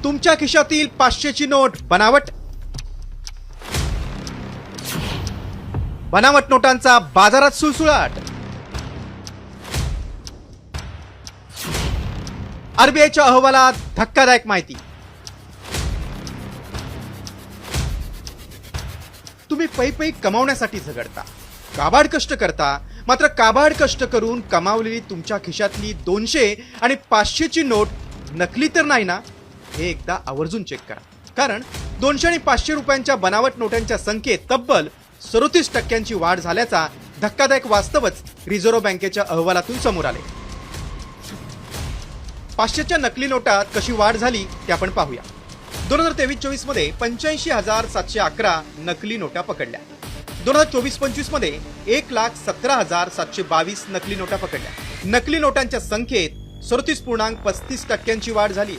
तुमच्या खिशातील 500ची नोट बनावट. बनावट नोटांचा बाजारात सुळसुळाट. आरबीआयच्या अहवालात धक्कादायक माहिती. तुम्ही पै कमावण्यासाठी झगडता, काबाड कष्ट करता, मात्र काबाड कष्ट करून कमावलेली तुमच्या खिशातली 200 आणि 500ची नोट नकली तर नाही ना, हे एकदा आवर्जून चेक करा. कारण 200 आणि 500 रुपयांच्या बनावट नोटांच्या संख्येत तब्बल 37% वाढ झाल्याचा धक्कादायक वास्तवच रिझर्व्ह बँकेच्या अहवालातून समोर आले. 500च्या नकली नोटात कशी वाढ झाली ते आपण पाहूया. 2023-24 मध्ये 85,711 नकली नोटा पकडल्या. 2024-25 मध्ये 1,17,722 नकली नोटा पकडल्या. नकली नोटांच्या संख्येत 37.35% वाढ झाली.